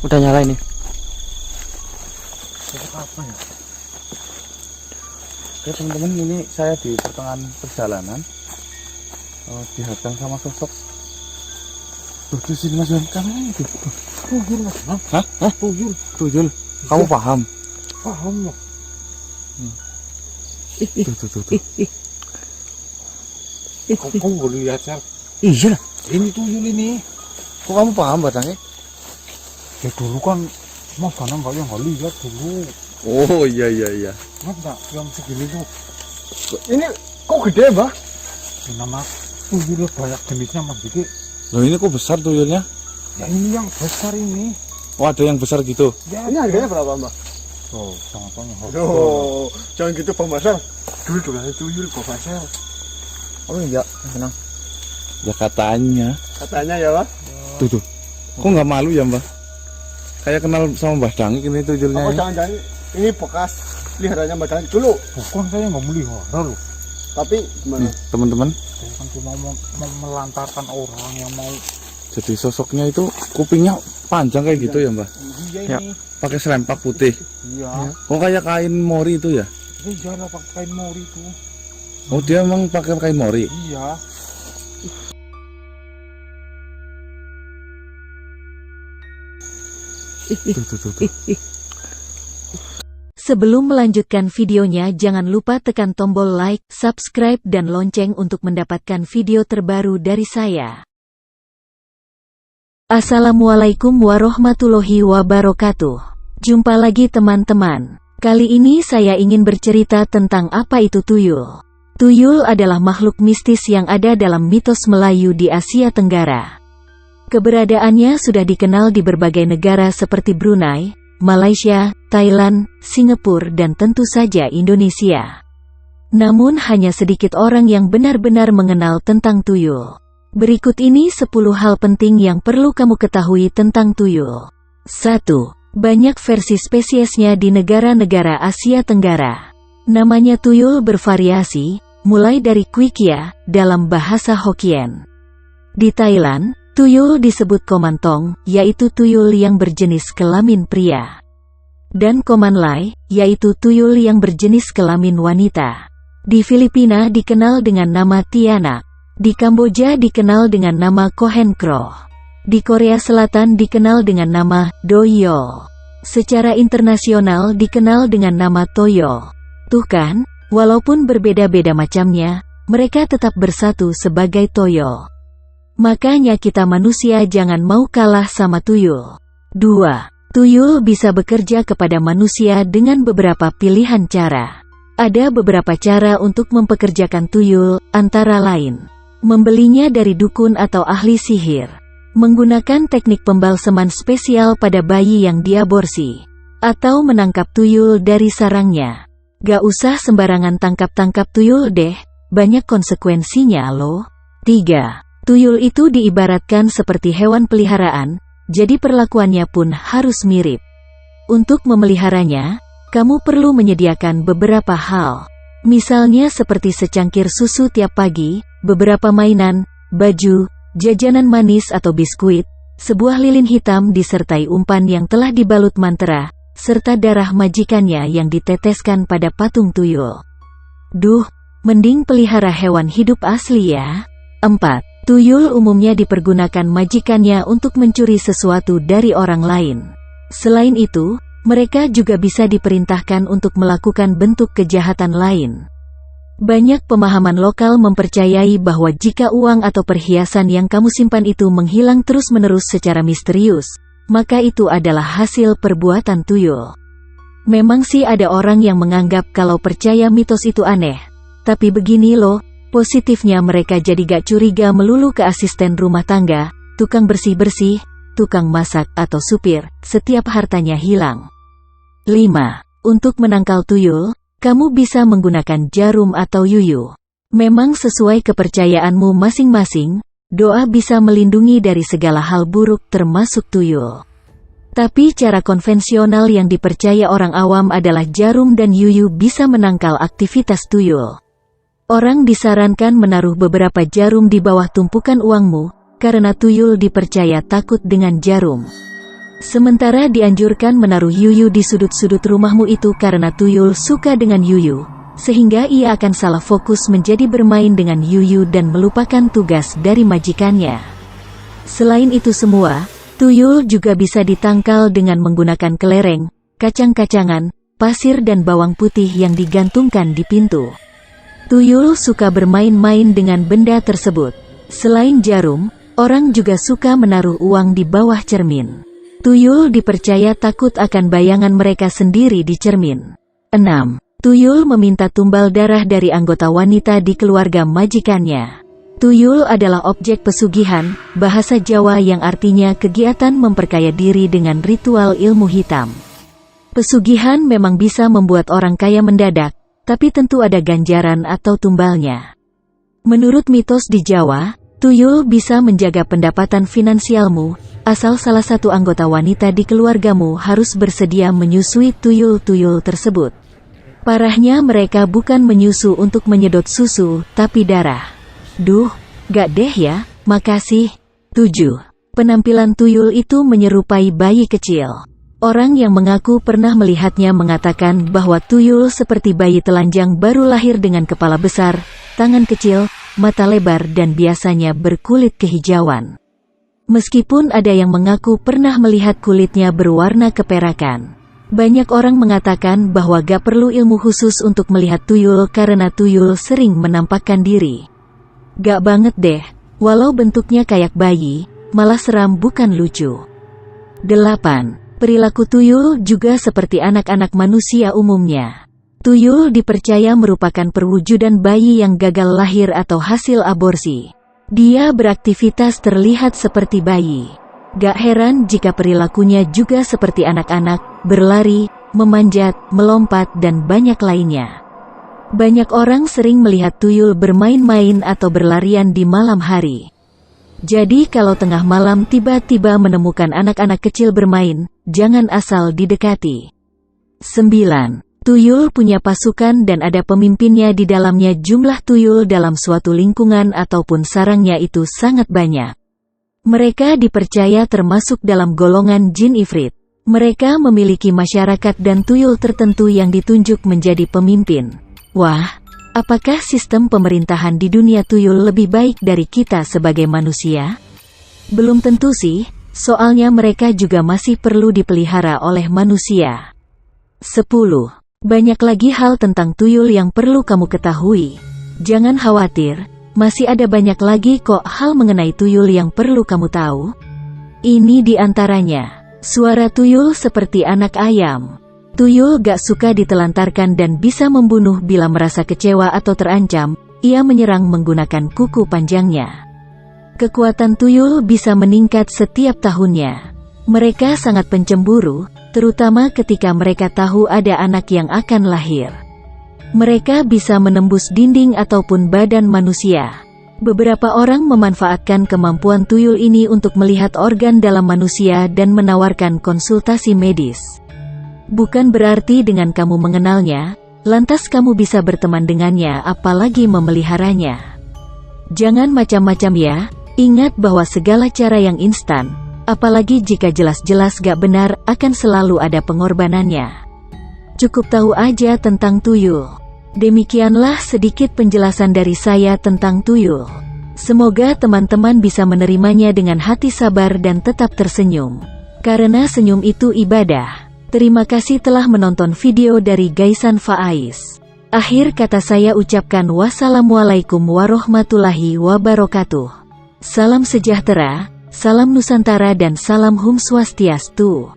Udah nyala ini. Sosok apa ya? Oke teman-teman, ini saya di pertengahan perjalanan dihadang sama sosok. Tuh di sini mas, kameranya itu. Tuyul mas. Hah? Tuyul. Tuyul. Kamu paham? Paham loh. Tuh. Kamu boleh lihat sel. Iya lah. Ini tuyul ini. Kok kamu paham batangnya? Ya dulu kan mas karena nggak lihat dulu. Oh iya. Mas nggak yang segini tuh. Ini kok gede mbak? Ini nama tuyul banyak jenisnya mas Diki. Loh ini kok besar tuyulnya? Ya ini yang besar ini. Oh ada yang besar gitu? Ya, Ini harganya berapa mbak? Oh sangat banyak. Oh, jangan gitu Bang Basel. Dulu juga ada tuyul Bang Basel. Oh iya, senang. Ya katanya. Katanya ya Pak. Tuh. Kok nggak malu ya mbak? Kayak kenal sama Mbah Dangik ini tuyulnya. Oh jangan-jangan ini bekas peliharanya Mbak Dangik dulu. Bukan, saya nggak melihara loh. Tapi gimana? Teman-teman, Saya kan cuma mau melantarkan orang yang mau. jadi sosoknya itu kupingnya panjang kayak gitu ya mbak? Iya Ya. ini. Pakai serempak putih. Iya. Oh kayak kain mori itu ya? Iya lah pakai kain mori itu. Oh dia emang pakai kain mori? Iya. Tuh. Sebelum melanjutkan videonya, jangan lupa tekan tombol like, subscribe, dan lonceng untuk mendapatkan video terbaru dari saya. Assalamualaikum warahmatullahi wabarakatuh. Jumpa lagi teman-teman. Kali ini saya ingin bercerita tentang apa itu tuyul. Tuyul adalah makhluk mistis yang ada dalam mitos Melayu di Asia Tenggara. Keberadaannya sudah dikenal di berbagai negara seperti Brunei, Malaysia, Thailand, Singapura, dan tentu saja Indonesia. Namun hanya sedikit orang yang benar-benar mengenal tentang tuyul. Berikut ini 10 hal penting yang perlu kamu ketahui tentang tuyul. 1. Banyak versi spesiesnya di negara-negara Asia Tenggara. Namanya tuyul bervariasi, mulai dari Quikia dalam bahasa Hokkien. Di Thailand, tuyul disebut komantong, yaitu tuyul yang berjenis kelamin pria. Dan komanlai, yaitu tuyul yang berjenis kelamin wanita. Di Filipina dikenal dengan nama tianak. Di Kamboja dikenal dengan nama kohenkro. Di Korea Selatan dikenal dengan nama doyol. Secara internasional dikenal dengan nama toyo. Tuh kan, walaupun berbeda-beda macamnya, mereka tetap bersatu sebagai toyo. Makanya kita manusia jangan mau kalah sama tuyul. 2. Tuyul bisa bekerja kepada manusia dengan beberapa pilihan cara. Ada beberapa cara untuk mempekerjakan tuyul, antara lain membelinya dari dukun atau ahli sihir, menggunakan teknik pembalseman spesial pada bayi yang diaborsi, atau menangkap tuyul dari sarangnya. Gak usah sembarangan tangkap-tangkap tuyul deh, banyak konsekuensinya loh. 3. Tuyul itu diibaratkan seperti hewan peliharaan, jadi perlakuannya pun harus mirip. Untuk memeliharanya, kamu perlu menyediakan beberapa hal. Misalnya seperti secangkir susu tiap pagi, beberapa mainan, baju, jajanan manis atau biskuit, sebuah lilin hitam disertai umpan yang telah dibalut mantra, serta darah majikannya yang diteteskan pada patung tuyul. Duh, mending pelihara hewan hidup asli ya. 4. Tuyul umumnya dipergunakan majikannya untuk mencuri sesuatu dari orang lain. Selain itu, mereka juga bisa diperintahkan untuk melakukan bentuk kejahatan lain. Banyak pemahaman lokal mempercayai bahwa jika uang atau perhiasan yang kamu simpan itu menghilang terus-menerus secara misterius, maka itu adalah hasil perbuatan tuyul. Memang sih ada orang yang menganggap kalau percaya mitos itu aneh. Tapi begini loh, positifnya mereka jadi gak curiga melulu ke asisten rumah tangga, tukang bersih-bersih, tukang masak atau supir, setiap hartanya hilang. 5. Untuk menangkal tuyul, kamu bisa menggunakan jarum atau yuyu. Memang sesuai kepercayaanmu masing-masing, doa bisa melindungi dari segala hal buruk termasuk tuyul. Tapi cara konvensional yang dipercaya orang awam adalah jarum dan yuyu bisa menangkal aktivitas tuyul. Orang disarankan menaruh beberapa jarum di bawah tumpukan uangmu, karena tuyul dipercaya takut dengan jarum. Sementara dianjurkan menaruh yuyu di sudut-sudut rumahmu itu karena tuyul suka dengan yuyu, sehingga ia akan salah fokus menjadi bermain dengan yuyu dan melupakan tugas dari majikannya. Selain itu semua, tuyul juga bisa ditangkal dengan menggunakan kelereng, kacang-kacangan, pasir dan bawang putih yang digantungkan di pintu. Tuyul suka bermain-main dengan benda tersebut. Selain jarum, orang juga suka menaruh uang di bawah cermin. Tuyul dipercaya takut akan bayangan mereka sendiri di cermin. 6. Tuyul meminta tumbal darah dari anggota wanita di keluarga majikannya. Tuyul adalah objek pesugihan, bahasa Jawa yang artinya kegiatan memperkaya diri dengan ritual ilmu hitam. Pesugihan memang bisa membuat orang kaya mendadak, tapi tentu ada ganjaran atau tumbalnya. Menurut mitos di Jawa, tuyul bisa menjaga pendapatan finansialmu, asal salah satu anggota wanita di keluargamu harus bersedia menyusui tuyul-tuyul tersebut. Parahnya mereka bukan menyusu untuk menyedot susu, tapi darah. Duh, gak deh ya, makasih. 7. Penampilan tuyul itu menyerupai bayi kecil. Orang yang mengaku pernah melihatnya mengatakan bahwa tuyul seperti bayi telanjang baru lahir dengan kepala besar, tangan kecil, mata lebar dan biasanya berkulit kehijauan. Meskipun ada yang mengaku pernah melihat kulitnya berwarna keperakan. Banyak orang mengatakan bahwa gak perlu ilmu khusus untuk melihat tuyul karena tuyul sering menampakkan diri. Gak banget deh, walau bentuknya kayak bayi, malah seram bukan lucu. 8. Perilaku tuyul juga seperti anak-anak manusia umumnya. Tuyul dipercaya merupakan perwujudan bayi yang gagal lahir atau hasil aborsi. Dia beraktivitas terlihat seperti bayi. Gak heran jika perilakunya juga seperti anak-anak, berlari, memanjat, melompat dan banyak lainnya. Banyak orang sering melihat tuyul bermain-main atau berlarian di malam hari. Jadi kalau tengah malam tiba-tiba menemukan anak-anak kecil bermain, jangan asal didekati. 9. Tuyul punya pasukan dan ada pemimpinnya di dalamnya. Jumlah tuyul dalam suatu lingkungan ataupun sarangnya itu sangat banyak. Mereka dipercaya termasuk dalam golongan jin ifrit. Mereka memiliki masyarakat dan tuyul tertentu yang ditunjuk menjadi pemimpin. Wah, apakah sistem pemerintahan di dunia tuyul lebih baik dari kita sebagai manusia? Belum tentu sih, soalnya mereka juga masih perlu dipelihara oleh manusia. 10. Banyak lagi hal tentang tuyul yang perlu kamu ketahui. Jangan khawatir, masih ada banyak lagi kok hal mengenai tuyul yang perlu kamu tahu. Ini di antaranya. Suara tuyul seperti anak ayam. Tuyul gak suka ditelantarkan dan bisa membunuh bila merasa kecewa atau terancam. Ia menyerang menggunakan kuku panjangnya. Kekuatan tuyul bisa meningkat setiap tahunnya. Mereka sangat pencemburu, terutama ketika mereka tahu ada anak yang akan lahir. Mereka bisa menembus dinding ataupun badan manusia. Beberapa orang memanfaatkan kemampuan tuyul ini untuk melihat organ dalam manusia dan menawarkan konsultasi medis. Bukan berarti dengan kamu mengenalnya, lantas kamu bisa berteman dengannya apalagi memeliharanya. Jangan macam-macam ya, ingat bahwa segala cara yang instan, apalagi jika jelas-jelas gak benar, akan selalu ada pengorbanannya. Cukup tahu aja tentang tuyul. Demikianlah sedikit penjelasan dari saya tentang tuyul. Semoga teman-teman bisa menerimanya dengan hati sabar dan tetap tersenyum. Karena senyum itu ibadah. Terima kasih telah menonton video dari Gaisan Faiz. Akhir kata saya ucapkan wassalamualaikum warahmatullahi wabarakatuh. Salam sejahtera. Salam Nusantara dan salam Hum Swastiastu.